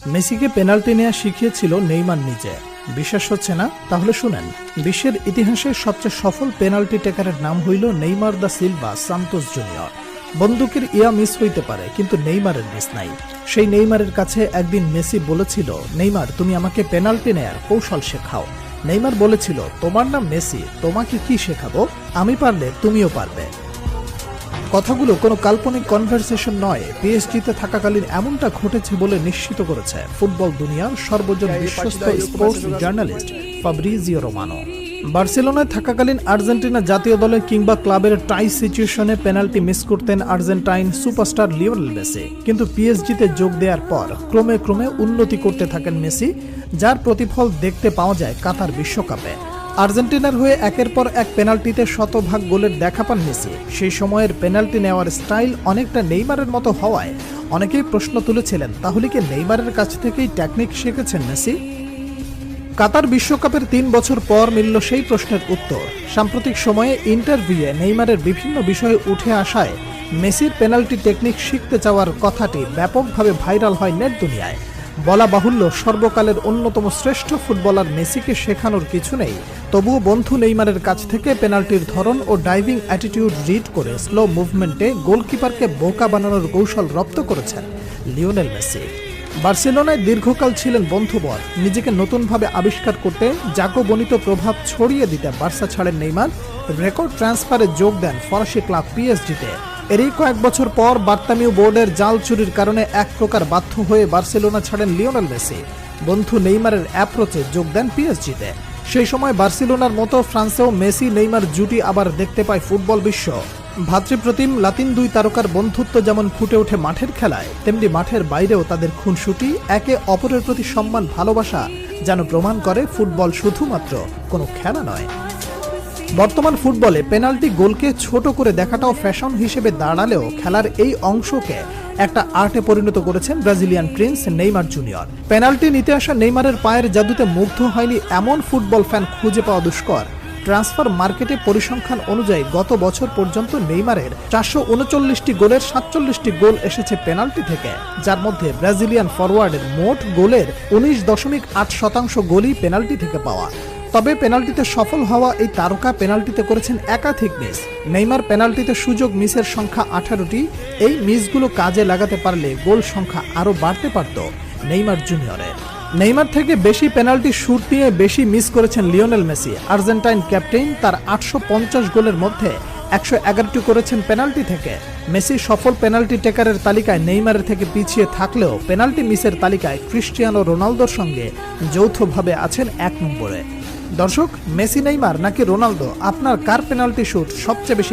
মেসিকে পেনাল্টি নেওয়া শিখিয়েছিল নেইমার নিজে। বিশ্বাস হচ্ছে না? তাহলে শুনেন। বিশ্বের ইতিহাসে সবচেয়ে সফল পেনাল্টি টেকারের নাম হইল Neymar da Silva Santos junior. বন্দুকের ইয়া মিস হইতে পারে, কিন্তু নেইমারের মিস নাই। সেই নেইমারের কাছে একদিন মেসি বলেছিল, নেইমার তুমি আমাকে পেনাল্টি নেয়ার কৌশল শেখাও। নেইমার বলেছিল, তোমার নাম মেসি, তোমাকে কি শেখাবো, আমি পারলে তুমিও পারবে। কথাগুলো কোনো কাল্পনিক কনভারসেশন নয়, পিএসজিতে থাকাকালীন এমনটা ঘটেছে বলে নিশ্চিত করেছে ফুটবল দুনিয়ার সর্বজন বিশ্বস্ত স্পোর্টস জার্নালিস্ট ফাব্রিজিও রোমানো। বার্সেলোনায় থাকাকালীন আর্জেন্টিনা জাতীয় দলে কিংবা ক্লাবের টাই সিচুয়েশনে পেনাল্টি মিস করতেন আর্জেন্টাইন সুপারস্টার লিওনেল মেসি। কিন্তু পিএসজিতে যোগ দেওয়ার পর ক্রমে ক্রমে উন্নতি করতে থাকেন মেসি, যার প্রতিফল দেখতে পাওয়া যায় কাতার বিশ্বকাপে। আর্জেন্টিনার হয়ে একের পর এক পেনাল্টিতে শতভাগ গোলের দেখা পান মেসি। সেই সময়ের পেনাল্টি নেওয়ার স্টাইল অনেকটা নেইমারের মতো হওয়ায় অনেকেই প্রশ্ন তুলেছিলেন, তাহলে কি নেইমারের কাছ থেকেই টেকনিক শিখেছেন মেসি? কাতার বিশ্বকাপের 3 বছর পর মিলল সেই প্রশ্নের উত্তর। সাম্প্রতিক সময়ে ইন্টারভিউয়ে নেইমারের বিভিন্ন বিষয়ে উঠে আসায় মেসির পেনাল্টি টেকনিক শিখতে চাওয়ার কথাটি ব্যাপকভাবে ভাইরাল হয় নেট দুনিয়ায়। বলা বাহুল্য, সর্বকালের অন্যতম শ্রেষ্ঠ ফুটবলার মেসিকে শেখানোর কিছু নেই, তবুও বন্ধু নেইমারের কাছ থেকে পেনাল্টির ধরন ও ডাইভিং অ্যাটিটিউড রিড করে স্লো মুভমেন্টে গোলকিপারকে বোকা বানানোর কৌশল রপ্ত করেছেন লিওনেল মেসি। বার্সেলোনায় দীর্ঘকাল ছিলেন বন্ধুবর। নিজেকে নতুনভাবে আবিষ্কার করতে জাকবনিত প্রভাব ছড়িয়ে দিতে বার্সা ছাড়েন নেইমার। রেকর্ড ট্রান্সফারে যোগ দেন ফরাসি ক্লাব পিএসজিতে। এরই কয়েক বছর পর বার্তামিউ বোর্ডের জাল চুরির কারণে এক প্রকার বাধ্য হয়ে বার্সেলোনা ছাড়েন লিওনেল মেসি। বন্ধু নেইমারের অ্যাপ্রোচে যোগ দেন পিএসজিতে। সেই সময় বার্সেলোনার মতো ফ্রান্সেও মেসি নেইমার জুটি আবার দেখতে পায় ফুটবল বিশ্ব। ভাতৃপ্রতিম লাতিন দুই তারকার বন্ধুত্ব যেমন ফুটে ওঠে মাঠের খেলায়, তেমনি মাঠের বাইরেও তাদের খুনসুটি, একে অপরের প্রতি সম্মান, ভালোবাসা যেন প্রমাণ করে ফুটবল শুধুমাত্র কোনো খেলা নয়। বর্তমান ফুটবলে পেনাল্টি গোলকে ছোট করে দেখাটাও ফ্যাশন হিসেবে দাঁড়ালেও খেলার এই অংশকে একটা আর্টে পরিণত করেছেন Brazilian Prince Neymar junior. Penalty নিতে আসা নেইমারের পায়ের জাদুতে মুগ্ধ হয়নি এমন ফুটবল ফ্যান খুঁজে পাওয়া দুষ্কর। ট্রান্সফার মার্কেটে পরিসংখ্যান অনুযায়ী গত বছর পর্যন্ত নেইমারের 439টি গোলের 47টি গোল এসেছে পেনাল্টি থেকে, যার মধ্যে ব্রাজিলিয়ান ফরওয়ার্ডের মোট গোলের 19.8% গোলই পেনাল্টি থেকে পাওয়া। তবে পেনাল্টিতে সফল হওয়া এই তারকা পেনাল্টিতে করেছেন একাধিক মিস। নেইমার পেনাল্টিতে সুযোগ মিসের সংখ্যা 18টি। এই মিসগুলো কাজে লাগাতে পারলে গোল সংখ্যা আরও বাড়তে পারত নেইমার জুনিয়রের। নেইমার থেকে বেশি পেনাল্টি শুট নিয়ে বেশি মিস করেছেন লিওনেল মেসি। আর্জেন্টাইন ক্যাপ্টেন তার 850 গোলের মধ্যে 111টি করেছেন পেনাল্টি থেকে। মেসি সফল পেনাল্টি টেকারের তালিকায় নেইমারের থেকে পিছিয়ে থাকলেও পেনাল্টি মিসের তালিকায় ক্রিস্টিয়ানো রোনালদোর সঙ্গে যৌথভাবে আছেন 1 নম্বরে। দর্শক, মেসি নেইমার নাকি রোনালদো, আপনার কার পেনাল্টি শুট সবচেয়ে বেশি